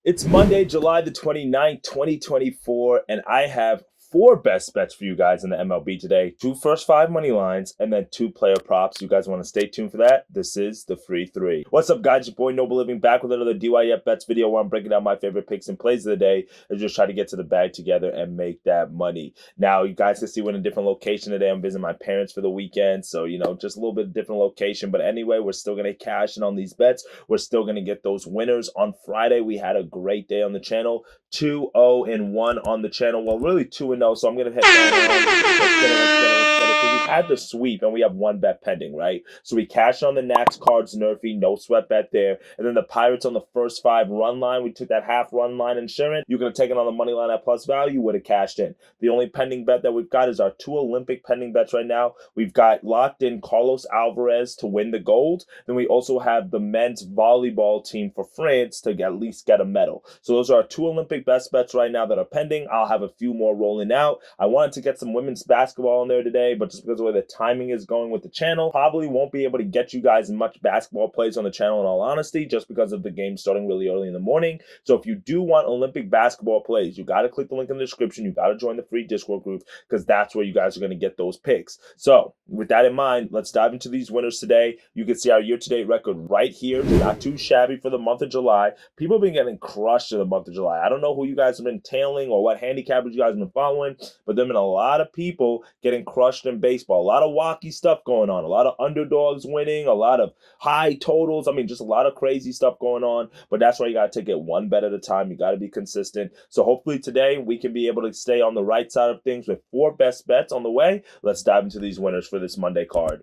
It's Monday, July the 29th, 2024, and I have four best bets for you guys in the MLB today. Two first five money lines, and then two player props. You guys want to stay tuned for that? This is the free three. What's up, guys? Your boy Noble Living back with another DYF Bets video where I'm breaking down my favorite picks and plays of the day and just try to get to the bag together and make that money. Now, you guys can see we're in a different location today. I'm visiting my parents for the weekend, so, just a little bit different location. But anyway, we're still going to cash in on these bets. We're still going to get those winners. On Friday, we had a great day on the channel. 2-0-1 on the channel. Well, really 2-0, so I'm going to hit that. We had the sweep, and we have one bet pending, right? So we cashed on the Nats, Cards, Nerfy, no sweat bet there. And then the Pirates on the first five run line. We took that half run line insurance. You could have taken on the money line at plus value, would have cashed in. The only pending bet that we've got is our two Olympic pending bets right now. We've got locked in Carlos Alvarez to win the gold. Then we also have the men's volleyball team for France to at least get a medal. So those are our two Olympic best bets right now that are pending. I'll have a few more rolling out. I wanted to get some women's basketball in there today, but just because of the way the timing is going with the channel, probably won't be able to get you guys much basketball plays on the channel in all honesty, just because of the game starting really early in the morning. So if you do want Olympic basketball plays, you got to click the link in the description. You got to join the free Discord group because that's where you guys are going to get those picks. So with that in mind, let's dive into these winners today. You can see our year-to-date record right here. Not too shabby for the month of July. People have been getting crushed in the month of July. I don't know who you guys have been tailing or what handicappers you guys have been following, but there have been a lot of people getting crushed in baseball. A lot of wacky stuff going on. A lot of underdogs winning. A lot of high totals. I mean, just a lot of crazy stuff going on. But that's why you got to take it one bet at a time. You got to be consistent. So hopefully today we can be able to stay on the right side of things with four best bets on the way. Let's dive into these winners for this Monday card.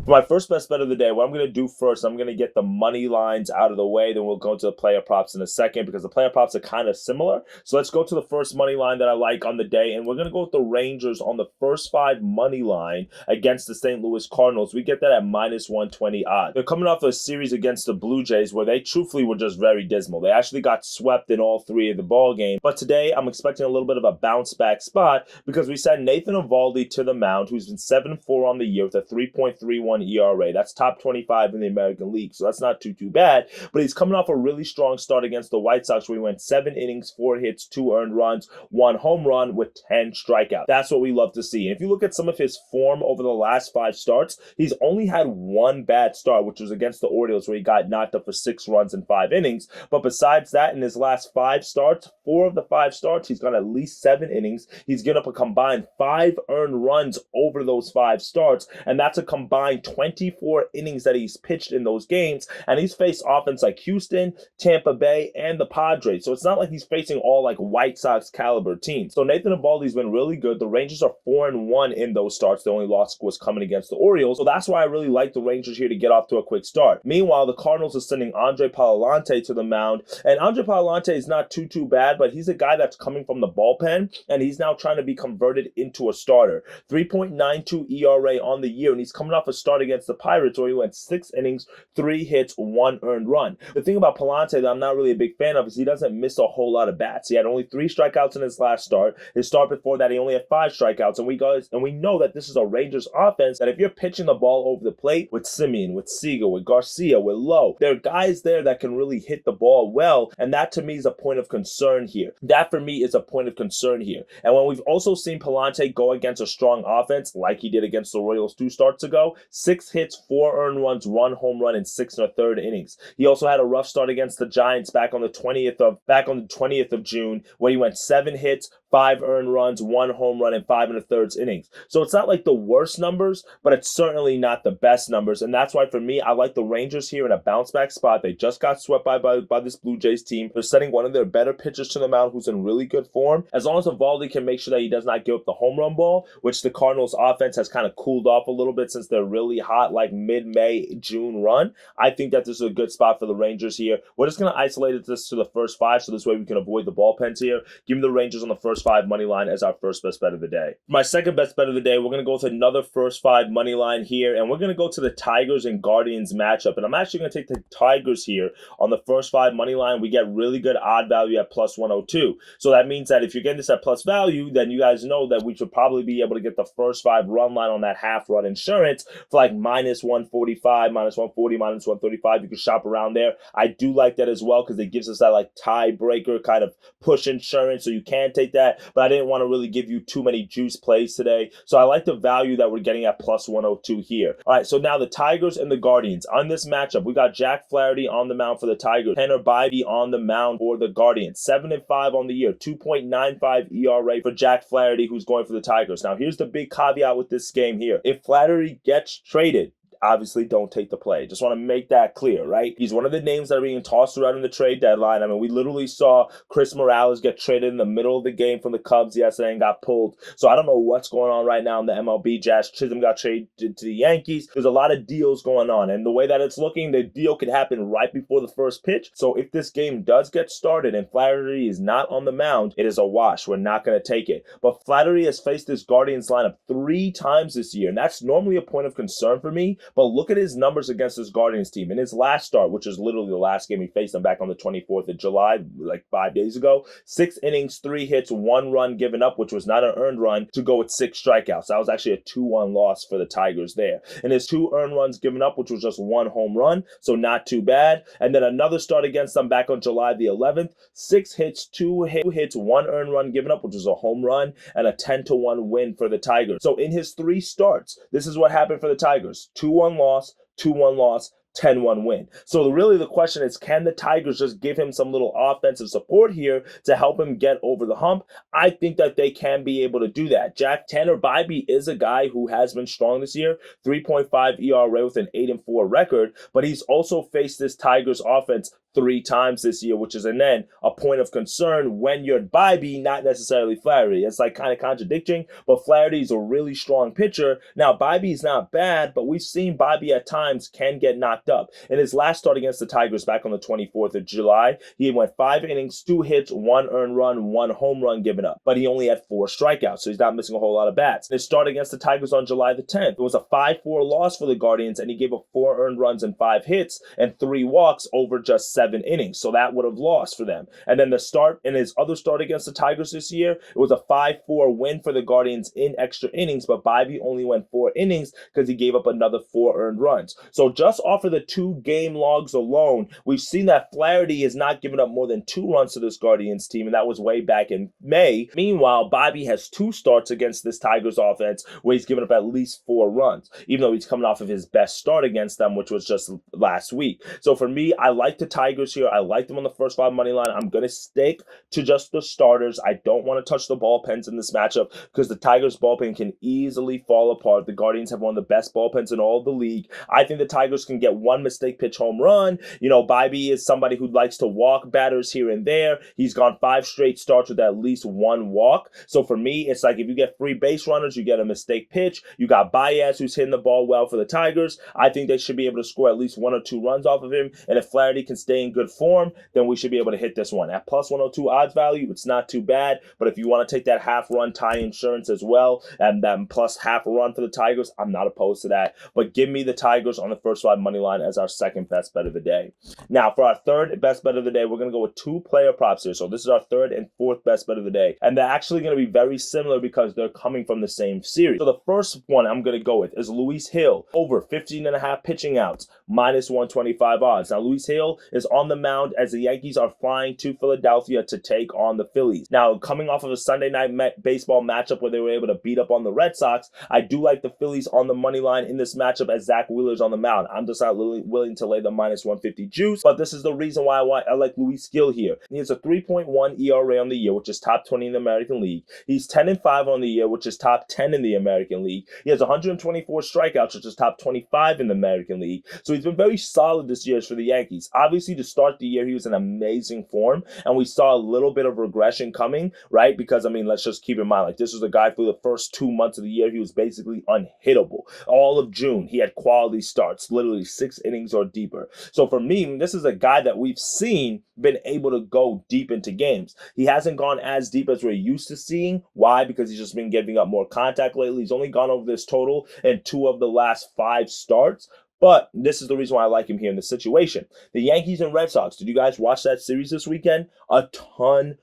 For my first best bet of the day, what I'm going to do first, I'm going to get the money lines out of the way. Then we'll go into the player props in a second because the player props are kind of similar. So let's go to the first money line that I like on the day. And we're going to go with the Rangers on the first five money line against the St. Louis Cardinals. We get that at minus 120 odd. They're coming off a series against the Blue Jays where they truthfully were just very dismal. They actually got swept in all three of the ball games. But today, I'm expecting a little bit of a bounce back spot because we sent Nathan Eovaldi to the mound, who's been 7-4 on the year with a 3.31 ERA. That's top 25 in the American League, so that's not too bad. But he's coming off a really strong start against the White Sox where he went 7 innings, 4 hits, 2 earned runs, 1 home run with 10 strikeouts. That's what we love to see. And if you look at some of his form over the last 5 starts, he's only had one bad start, which was against the Orioles where he got knocked up for 6 runs in 5 innings. But besides that, in his last 5 starts, 4 of the 5 starts, he's gone at least 7 innings. He's given up a combined 5 earned runs over those 5 starts, and that's a combined 24 innings that he's pitched in those games, and he's faced offense like Houston, Tampa Bay, and the Padres. So it's not like he's facing all like White Sox caliber teams. So Nathan Eovaldi's been really good. The Rangers are 4-1 in those starts. The only loss was coming against the Orioles. So that's why I really like the Rangers here to get off to a quick start. Meanwhile, the Cardinals are sending Andre Palante to the mound, and Andre Palante is not too bad, but he's a guy that's coming from the bullpen, and he's now trying to be converted into a starter. 3.92 ERA on the year, and he's coming off a start against the Pirates where he went 6 innings, 3 hits, 1 earned run. The thing about Palante that I'm not really a big fan of is he doesn't miss a whole lot of bats. He had only 3 strikeouts in his last start. His start before that, he only had 5 strikeouts. And we know that this is a Rangers offense that if you're pitching the ball over the plate with Simeon, with Seager, with Garcia, with Lowe, there are guys there that can really hit the ball well. And that to me is a point of concern here. That for me is a point of concern here. And when we've also seen Palante go against a strong offense like he did against the Royals 2 starts ago, 6 hits, 4 earned runs, 1 home run in 6 1/3 innings. He also had a rough start against the Giants back on the 20th of June, where he went 7 hits, 5 earned runs, 1 home run in 5 1/3 innings. So it's not like the worst numbers, but it's certainly not the best numbers. And that's why for me, I like the Rangers here in a bounce back spot. They just got swept by this Blue Jays team. They're sending one of their better pitchers to the mound who's in really good form. As long as Eovaldi can make sure that he does not give up the home run ball, which the Cardinals offense has kind of cooled off a little bit since they're really hot like mid-May, June run. I think that this is a good spot for the Rangers here. We're just going to isolate this to the first 5 so this way we can avoid the bullpens here. Give me the Rangers on the first first five money line as our first best bet of the day. My second best bet of the day, we're going to go with another first five money line here, and we're going to go to the Tigers and Guardians matchup. And I'm actually going to take the Tigers here on the first five money line. We get really good odd value at plus 102. So that means that if you're getting this at plus value, then you guys know that we should probably be able to get the first five run line on that half run insurance for like minus 145, minus 140, minus 135. You can shop around there. I do like that as well because it gives us that like tiebreaker kind of push insurance, so you can take that, but I didn't want to really give you too many juice plays today. So I like the value that we're getting at plus 102 here. All right, so now the Tigers and the Guardians. On this matchup, we got Jack Flaherty on the mound for the Tigers, Tanner Bybee on the mound for the Guardians. 7-5 on the year, 2.95 ERA for Jack Flaherty, who's going for the Tigers. Now, here's the big caveat with this game here. If Flaherty gets traded, obviously don't take the play. Just want to make that clear, right? He's one of the names that are being tossed around in the trade deadline. I mean, we literally saw Chris Morales get traded in the middle of the game from the Cubs yesterday and got pulled. So I don't know what's going on right now in the MLB. Jazz Chisholm got traded to the Yankees. There's a lot of deals going on. And the way that it's looking, the deal could happen right before the first pitch. So if this game does get started and Flaherty is not on the mound, it is a wash. We're not going to take it. But Flaherty has faced this Guardians lineup 3 times this year. And that's normally a point of concern for me. But look at his numbers against this Guardians team. In his last start, which is literally the last game he faced them back on the 24th of July, like 5 days ago, 6 innings, 3 hits, 1 run given up, which was not an earned run, to go with 6 strikeouts. That was actually a 2-1 loss for the Tigers there. And his 2 earned runs given up, which was just 1 home run, so not too bad. And then another start against them back on July the 11th, 6 hits, 2 hits, 1 earned run given up, which was a home run, and a 10-1 win for the Tigers. So in his 3 starts, this is what happened for the Tigers. 2-1 loss, 2-1 loss, 10-1 win. So really the question is, can the Tigers just give him some little offensive support here to help him get over the hump? I think that they can be able to do that. Tanner Bybee is a guy who has been strong this year, 3.5 ERA with an 8-4 record, but he's also faced this Tigers offense 3 times this year, which is, and then a point of concern when you're Bybee, not necessarily Flaherty. It's like kind of contradicting, but Flaherty's a really strong pitcher. Now, Bybee's not bad, but we've seen Bybee at times can get knocked up. In his last start against the Tigers back on the 24th of July, he went 5 innings, 2 hits, 1 earned run, 1 home run given up, but he only had 4 strikeouts, so he's not missing a whole lot of bats. His start against the Tigers on July the 10th, it was a 5-4 loss for the Guardians, and he gave up 4 earned runs and 5 hits and 3 walks over just 7 innings, so that would have lost for them. And then the start in his other start against the Tigers this year, it was a 5-4 win for the Guardians in extra innings, but Bybee only went 4 innings because he gave up another 4 earned runs. So just off of the 2 game logs alone, we've seen that Flaherty has not given up more than 2 runs to this Guardians team, and that was way back in May. Meanwhile, Bybee has 2 starts against this Tigers offense where he's given up at least 4 runs, even though he's coming off of his best start against them, which was just last week. So for me, I like the Tigers here. I like them on the first 5 money line. I'm going to stick to just the starters. I don't want to touch the bullpens in this matchup because the Tigers bullpen can easily fall apart. The Guardians have one of the best bullpens in all of the league. I think the Tigers can get 1 mistake pitch home run. You know, Bybee is somebody who likes to walk batters here and there. He's gone 5 straight starts with at least 1 walk. So for me, it's like if you get 3 base runners, you get a mistake pitch. You got Baez, who's hitting the ball well for the Tigers. I think they should be able to score at least 1 or 2 runs off of him. And if Flaherty can stay in good form, then we should be able to hit this one. At plus 102 odds value, it's not too bad. But if you want to take that half-run tie insurance as well, and then plus half a run for the Tigers, I'm not opposed to that. But give me the Tigers on the first 5 money line as our second best bet of the day. Now, for our third best bet of the day, we're going to go with 2 player props here. So this is our third and fourth best bet of the day. And they're actually going to be very similar because they're coming from the same series. So the first one I'm going to go with is Luis Hill, over 15.5 pitching outs, minus 125 odds. Now, Luis Hill is on the mound as the Yankees are flying to Philadelphia to take on the Phillies. Now, coming off of a Sunday night baseball matchup where they were able to beat up on the Red Sox, I do like the Phillies on the money line in this matchup as Zach Wheeler's on the mound. I'm just not willing to lay the minus 150 juice, but this is the reason why I like Luis Hill here. He has a 3.1 ERA on the year, which is top 20 in the American League. He's 10-5 on the year, which is top 10 in the American League. He has 124 strikeouts, which is top 25 in the American League. So he's been very solid this year for the Yankees. Obviously, to start the year, he was in amazing form, and we saw a little bit of regression coming, right? Because, I mean, let's just keep in mind, like, this was a guy for the first 2 months of the year, he was basically unhittable. All of June, he had quality starts, literally 6 innings or deeper. So for me, this is a guy that we've seen been able to go deep into games. He hasn't gone as deep as we're used to seeing. Why? Because he's just been giving up more contact lately. He's only gone over this total in 2 of the last 5 starts. But this is the reason why I like him here in this situation. The Yankees and Red Sox, did you guys watch that series this weekend? A ton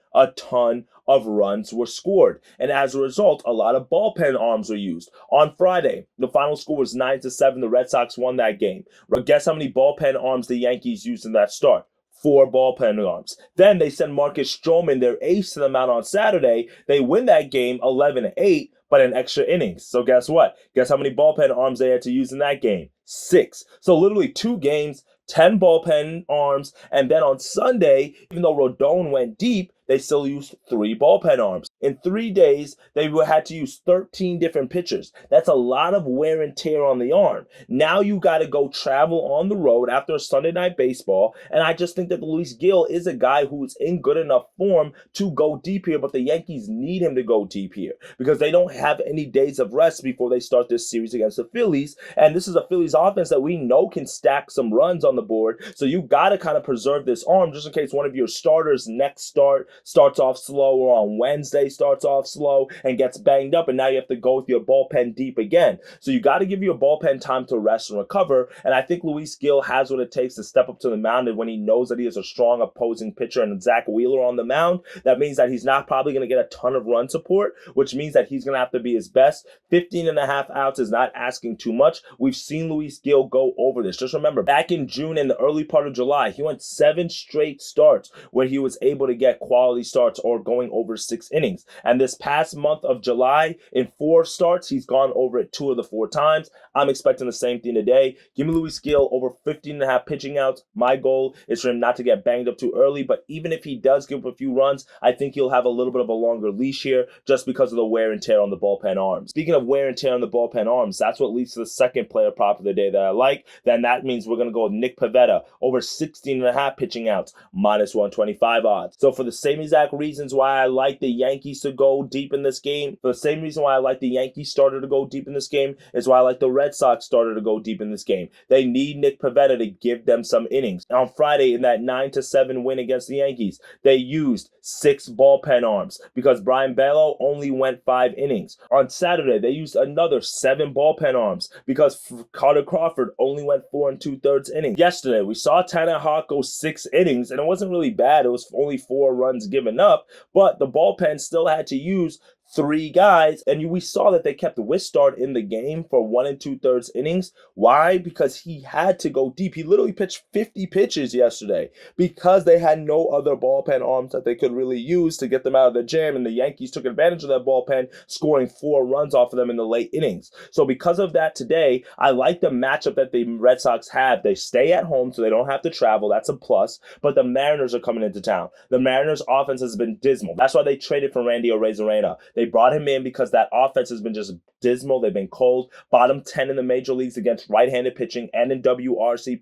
of runs were scored. And as a result, a lot of bullpen arms were used. On Friday, the final score was 9-7. The Red Sox won that game. Guess how many bullpen arms the Yankees used in that start? 4 bullpen arms. Then they send Marcus Stroman, their ace, to the mound on Saturday. They win that game 11-8, but in extra innings. So guess what? Guess how many bullpen arms they had to use in that game? 6. So literally 2 games, 10 bullpen arms, and then on Sunday, even though Rodon went deep, they still used 3 bullpen arms. In 3 days, they had to use 13 different pitchers. That's a lot of wear and tear on the arm. Now you got to go travel on the road after a Sunday night baseball, and I just think that Luis Gil is a guy who's in good enough form to go deep here, but the Yankees need him to go deep here because they don't have any days of rest before they start this series against the Phillies, and this is a Phillies offense that we know can stack some runs on the board, so you got to kind of preserve this arm just in case one of your starters next starts off slow, or on Wednesday starts off slow and gets banged up, and now you have to go with your bullpen deep again. So you got to give your bullpen time to rest and recover, and I think Luis Gil has what it takes to step up to the mound, and when he knows that he has a strong opposing pitcher and Zach Wheeler on the mound, that means that he's not probably going to get a ton of run support, which means that he's going to have to be his best. 15.5 outs is not asking too much. We've seen Luis Gil go over this. Just remember, back in June and the early part of July, he went 7 straight starts where he was able to get quality starts or going over 6 innings. And this past month of July, in 4 starts, he's gone over it 2 of the 4 times. I'm expecting the same thing today. Give me Luis Gil over 15.5 pitching outs. My goal is for him not to get banged up too early, but even if he does give up a few runs, I think he'll have a little bit of a longer leash here just because of the wear and tear on the bullpen arms. Speaking of wear and tear on the bullpen arms, that's what leads to the second player prop of the day that I like. Then that means we're going to go with Nick Pivetta over 16.5 pitching outs, minus 125 odds. So for the same exact reasons why I like the Yankees to go deep in this game, for the same reason why I like the Yankees starter to go deep in this game, is why I like the Red Sox starter to go deep in this game. They need Nick Pivetta to give them some innings. On Friday, in that 9-7 win against the Yankees, they used 6 bullpen arms because Brian Bello only went 5 innings. On Saturday, they used another 7 bullpen arms because Carter Crawford only went 4 2/3 innings. Yesterday, we saw Tanner Houck go 6 innings, and it wasn't really bad. It was only 4 runs given up, but the bullpen still had to use 3 guys, and we saw that they kept Wistart in the game for 1 2/3 innings. Why? Because he had to go deep. He literally pitched 50 pitches yesterday because they had no other bullpen arms that they could really use to get them out of the jam, and the Yankees took advantage of that bullpen, scoring 4 runs off of them in the late innings. So because of that today, I like the matchup that the Red Sox have. They stay at home, so they don't have to travel. That's a plus, but the Mariners are coming into town. The Mariners' offense has been dismal. That's why they traded for Randy Arozarena. They brought him in because that offense has been just dismal. They've been cold. Bottom 10 in the major leagues against right-handed pitching and in WRC+.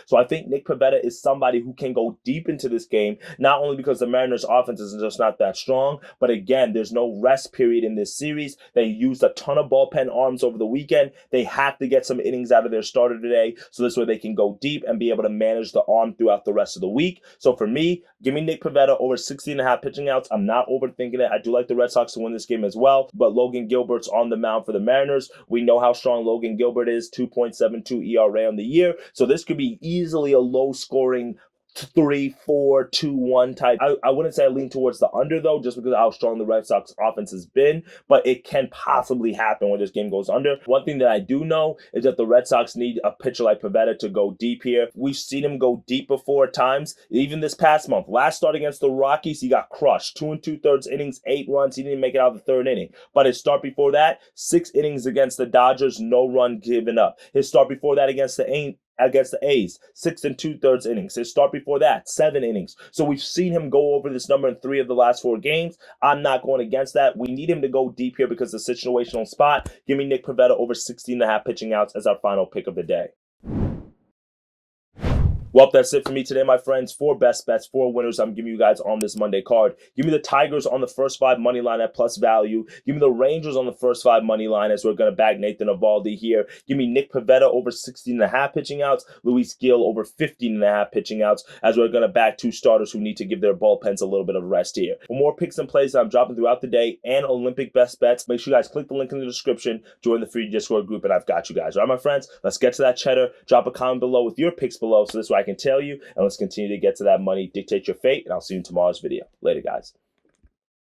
So I think Nick Pivetta is somebody who can go deep into this game, not only because the Mariners' offense is just not that strong, but again, there's no rest period in this series. They used a ton of bullpen arms over the weekend. They have to get some innings out of their starter today, so this way they can go deep and be able to manage the arm throughout the rest of the week. So for me, give me Nick Pivetta over 16.5 pitching outs. I'm not overthinking it. I do like the Red Sox to win this game as well, but Logan Gilbert's on the mound for the Mariners. We know how strong Logan Gilbert is, 2.72 ERA on the year, so this could be easily a low-scoring 3-4-2-1 type. I wouldn't say I lean towards the under, though, just because of how strong the Red Sox offense has been, but it can possibly happen when this game goes under. One thing that I do know is that the Red Sox need a pitcher like Pivetta to go deep here. We've seen him go deep before at times, even this past month. Last start against the Rockies, he got crushed. 2 2/3 innings, 8 runs. He didn't make it out of the 3rd inning. But his start before that, 6 innings against the Dodgers, no run given up. His start before that against the A's, 6 2/3 innings. His start before that, 7 innings. So we've seen him go over this number in 3 of the last 4 games. I'm not going against that. We need him to go deep here because of the situational spot. Give me Nick Pivetta over 16.5 pitching outs as our final pick of the day. Well, that's it for me today, my friends. 4 best bets, 4 winners I'm giving you guys on this Monday card. Give me the Tigers on the first 5 money line at plus value. Give me the Rangers on the first 5 money line as we're going to back Nathan Eovaldi here. Give me Nick Pivetta over 16.5 pitching outs. Luis Gil over 15.5 pitching outs as we're going to back 2 starters who need to give their bullpens a little bit of rest here. For more picks and plays that I'm dropping throughout the day and Olympic best bets, make sure you guys click the link in the description, join the free Discord group, and I've got you guys. All right, my friends, let's get to that cheddar. Drop a comment below with your picks below so this way I can tell you, and let's continue to get to that money. Dictate your fate, and I'll see you in tomorrow's video. Later, guys.